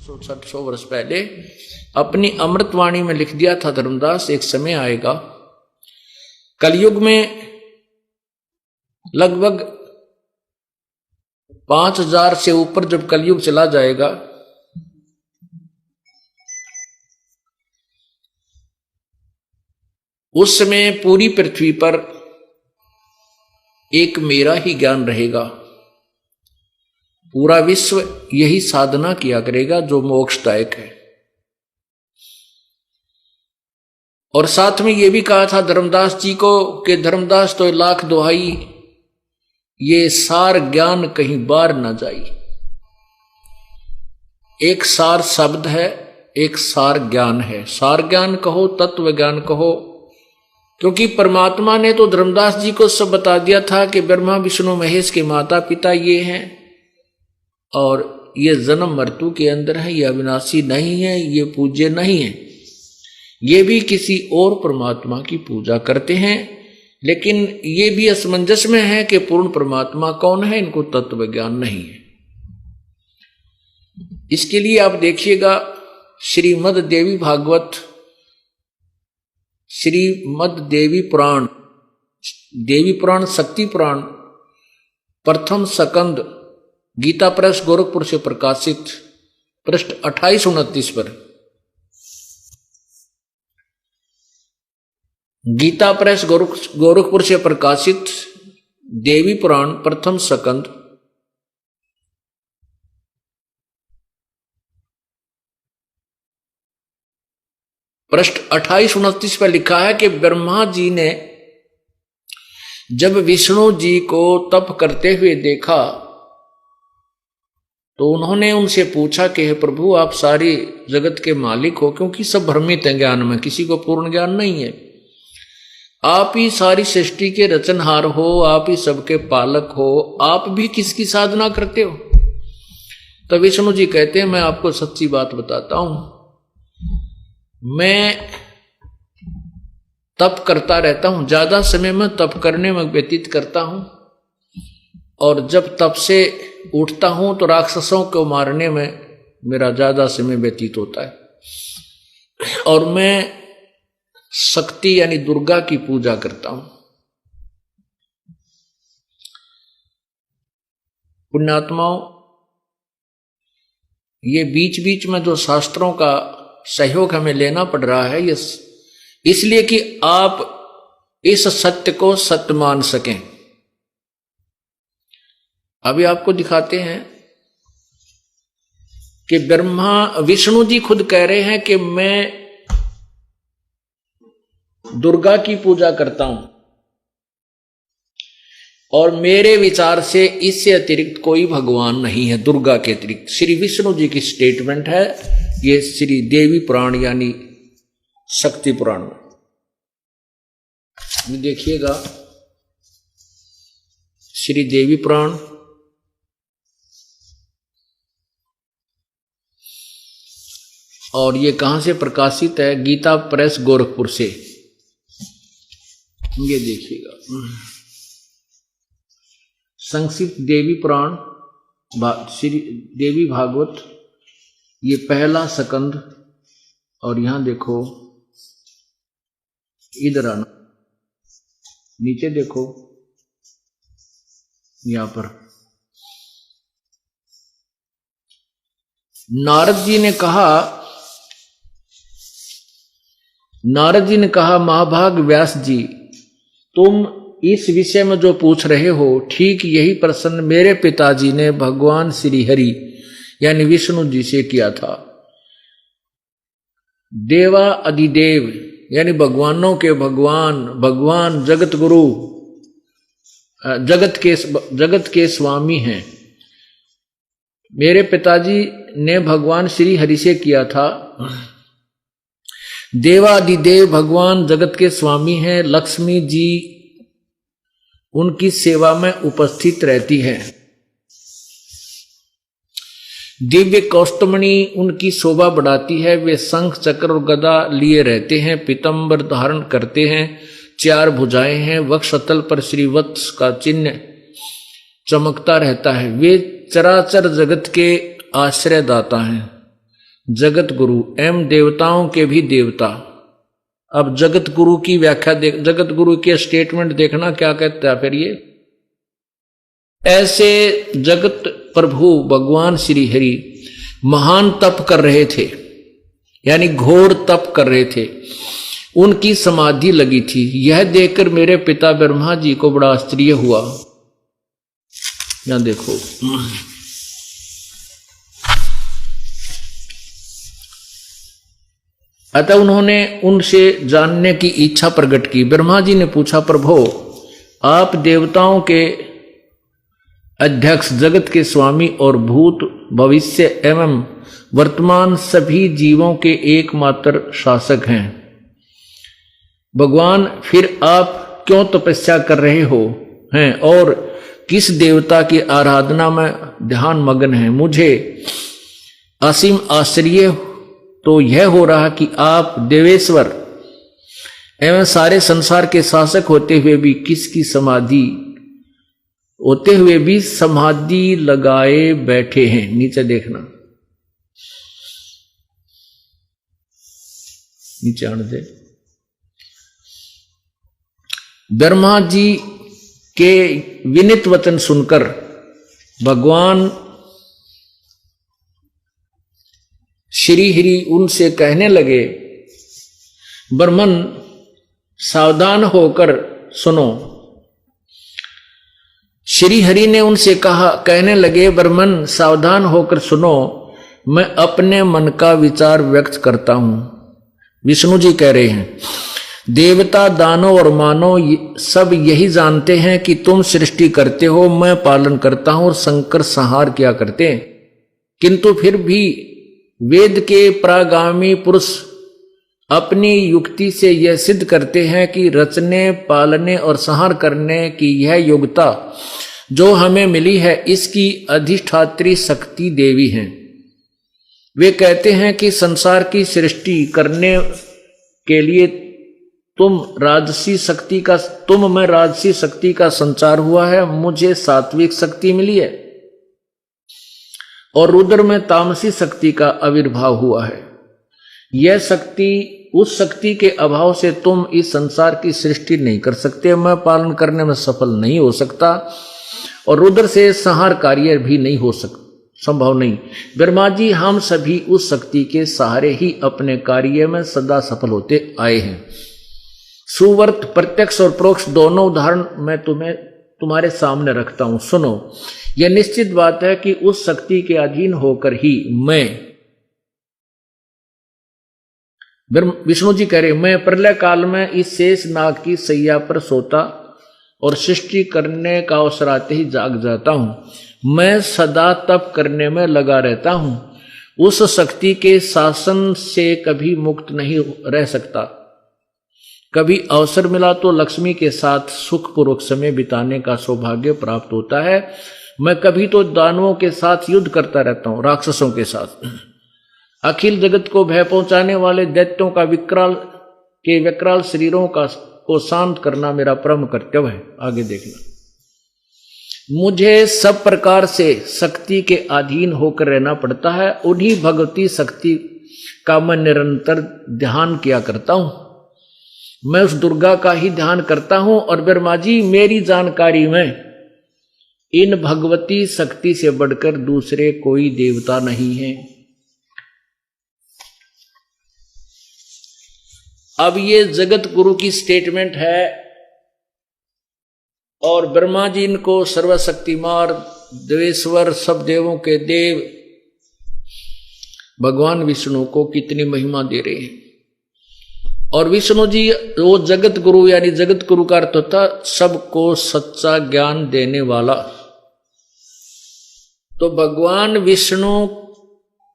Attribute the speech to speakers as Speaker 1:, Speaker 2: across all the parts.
Speaker 1: 100 वर्ष पहले अपनी अमृतवाणी में लिख दिया था धर्मदास, एक समय आएगा कलयुग में लगभग 5000 से ऊपर जब कलयुग चला जाएगा उस समय पूरी पृथ्वी पर एक मेरा ही ज्ञान रहेगा। पूरा विश्व यही साधना किया करेगा जो मोक्षदायक है। और साथ में यह भी कहा था धर्मदास जी को कि धर्मदास तो लाख दुहाई ये सार ज्ञान कहीं बार ना जाई। एक सार शब्द है, एक सार ज्ञान है। सार ज्ञान कहो, तत्व ज्ञान कहो, क्योंकि परमात्मा ने तो धर्मदास जी को सब बता दिया था कि ब्रह्मा विष्णु महेश के माता पिता ये हैं और ये जन्म मृत्यु के अंदर है, ये अविनाशी नहीं है, ये पूज्य नहीं है। ये भी किसी और परमात्मा की पूजा करते हैं, लेकिन ये भी असमंजस में है कि पूर्ण परमात्मा कौन है, इनको तत्व ज्ञान नहीं है। इसके लिए आप देखिएगा श्रीमद् देवी भागवत, श्रीमद् देवी पुराण, देवी पुराण, शक्ति पुराण, प्रथम सकंद, गीता प्रेस गोरखपुर से प्रकाशित, पृष्ठ 28-29 पर। गीता प्रेस गोरखपुर से प्रकाशित देवी पुराण प्रथम सकंद, पृष्ठ 28-29 पर लिखा है कि ब्रह्मा जी ने जब विष्णु जी को तप करते हुए देखा तो उन्होंने उनसे पूछा कि हे प्रभु, आप सारी जगत के मालिक हो, क्योंकि सब भ्रमित हैं ज्ञान में, किसी को पूर्ण ज्ञान नहीं है। आप ही सारी सृष्टि के रचनहार हो, आप ही सबके पालक हो, आप भी किसकी साधना करते हो? तो विष्णु जी कहते हैं, मैं आपको सच्ची बात बताता हूं, मैं तप करता रहता हूं, ज्यादा समय में तप करने में व्यतीत करता हूं, और जब तप से उठता हूं तो राक्षसों को मारने में मेरा ज्यादा समय व्यतीत होता है। और मैं शक्ति यानी दुर्गा की पूजा करता हूं। पुण्यात्माओं, ये बीच बीच में जो शास्त्रों का सहयोग हमें लेना पड़ रहा है, ये इसलिए कि आप इस सत्य को सत्य मान सकें। अभी आपको दिखाते हैं कि ब्रह्मा विष्णु जी खुद कह रहे हैं कि मैं दुर्गा की पूजा करता हूं और मेरे विचार से इससे अतिरिक्त कोई भगवान नहीं है दुर्गा के अतिरिक्त। श्री विष्णु जी की स्टेटमेंट है ये श्री देवी पुराण यानी शक्ति पुराण में। देखिएगा श्री देवी पुराण और ये कहां से प्रकाशित है? गीता प्रेस गोरखपुर से। ये देखिएगा संक्षिप्त देवी पुराण श्री देवी भागवत, ये पहला सकंद, और यहां देखो, इधर आना, नीचे देखो, यहां पर नारद जी ने कहा महाभाग व्यास जी, तुम इस विषय में जो पूछ रहे हो ठीक यही प्रश्न मेरे पिताजी ने भगवान श्री हरि यानी विष्णु जी से किया था। देवा अधिदेव यानी भगवानों के भगवान, भगवान जगत गुरु, जगत के स्वामी हैं। मेरे पिताजी ने भगवान श्री हरि से किया था। देवादिदेव भगवान जगत के स्वामी हैं। लक्ष्मी जी उनकी सेवा में उपस्थित रहती है। दिव्य कौस्तुमणि उनकी शोभा बढ़ाती है। वे शंख चक्र और गदा लिए रहते हैं, पीतंबर धारण करते हैं, 4 भुजाएं हैं, वक्षस्थल पर श्रीवत्स का चिन्ह चमकता रहता है। वे चराचर जगत के आश्रयदाता हैं। जगत गुरु एवं देवताओं के भी देवता। अब जगत गुरु की व्याख्या देख, जगत गुरु के स्टेटमेंट देखना क्या कहता है फिर ये। ऐसे जगत प्रभु भगवान श्री हरि महान तप कर रहे थे, यानी घोर तप कर रहे थे, उनकी समाधि लगी थी। यह देखकर मेरे पिता ब्रह्मा जी को बड़ा आश्चर्य हुआ। यहां देखो, अतः उन्होंने उनसे जानने की इच्छा प्रकट की। ब्रह्मा जी ने पूछा, प्रभु आप देवताओं के अध्यक्ष, जगत के स्वामी और भूत भविष्य एवं वर्तमान सभी जीवों के एकमात्र शासक हैं। भगवान फिर आप क्यों तपस्या कर रहे हो हैं और किस देवता की आराधना में ध्यान मग्न है? मुझे असीम आश्चर्य तो यह हो रहा कि आप देवेश्वर एवं सारे संसार के शासक होते हुए भी समाधि लगाए बैठे हैं। नीचे देखना, नीचे आने दे। ब्रह्मा जी के विनित वचन सुनकर भगवान श्री हरि उनसे कहने लगे, ब्रह्मन सावधान होकर सुनो। श्री हरि ने उनसे कहने लगे, ब्रह्मन सावधान होकर सुनो, मैं अपने मन का विचार व्यक्त करता हूं। विष्णु जी कह रहे हैं, देवता दानव और मानव सब यही जानते हैं कि तुम सृष्टि करते हो, मैं पालन करता हूं और शंकर संहार किया करते हैं, किंतु फिर भी वेद के प्रागामी पुरुष अपनी युक्ति से यह सिद्ध करते हैं कि रचने, पालने और संहार करने की यह योग्यता जो हमें मिली है, इसकी अधिष्ठात्री शक्ति देवी हैं। वे कहते हैं कि संसार की सृष्टि करने के लिए तुम में राजसी शक्ति का संचार हुआ है, मुझे सात्विक शक्ति मिली है और रुद्र में तामसी शक्ति का आविर्भाव हुआ है। यह शक्ति, उस शक्ति के अभाव से तुम इस संसार की सृष्टि नहीं कर सकते, मैं पालन करने में सफल नहीं हो सकता और रुद्र से संहार कार्य भी नहीं हो संभव नहीं। ब्रह्मा जी, हम सभी उस शक्ति के सहारे ही अपने कार्य में सदा सफल होते आए हैं। सुवर्त, प्रत्यक्ष और परोक्ष दोनों उदाहरण मैं तुम्हारे सामने रखता हूं, सुनो। यह निश्चित बात है कि उस शक्ति के अधीन होकर ही विष्णु जी कह रहे, मैं प्रलय काल में इस शेष नाग की सैया पर सोता और सृष्टि करने का अवसर आते ही जाग जाता हूं। मैं सदा तप करने में लगा रहता हूं, उस शक्ति के शासन से कभी मुक्त नहीं रह सकता। कभी अवसर मिला तो लक्ष्मी के साथ सुखपूर्वक समय बिताने का सौभाग्य प्राप्त होता है। मैं कभी तो दानवों के साथ युद्ध करता रहता हूं, राक्षसों के साथ। अखिल जगत को भय पहुंचाने वाले दैत्यों का विकराल शरीरों को शांत करना मेरा परम कर्तव्य है। आगे देखना, मुझे सब प्रकार से शक्ति के अधीन होकर रहना पड़ता है। उन्हीं भगवती शक्ति का मैं निरंतर ध्यान किया करता हूं। मैं उस दुर्गा का ही ध्यान करता हूं और ब्रह्मा जी, मेरी जानकारी में इन भगवती शक्ति से बढ़कर दूसरे कोई देवता नहीं है। अब ये जगत गुरु की स्टेटमेंट है और ब्रह्मा जी इनको सर्वशक्तिमान, देवेश्वर, सब देवों के देव भगवान विष्णु को कितनी महिमा दे रहे हैं। और विष्णु जी वो जगत गुरु, यानी जगत गुरु का अर्थ होता सबको सच्चा ज्ञान देने वाला। तो भगवान विष्णु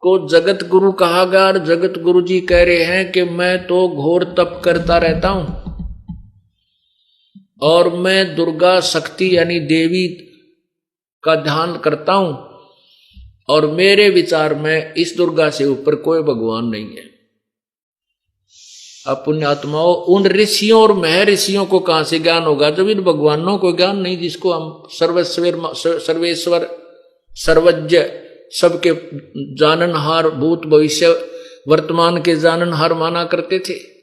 Speaker 1: को जगत गुरु कहा गया और जगत गुरु जी कह रहे हैं कि मैं तो घोर तप करता रहता हूं और मैं दुर्गा शक्ति यानी देवी का ध्यान करता हूं और मेरे विचार में इस दुर्गा से ऊपर कोई भगवान नहीं है। अब पुण्यात्माओं, उन ऋषियों और महर्षियों को कहां से ज्ञान होगा जब इन भगवानों को ज्ञान नहीं, जिसको हम सर्वेश्वर, सर्वज्ञ सबके जाननहार, भूत भविष्य वर्तमान के जाननहार माना करते थे।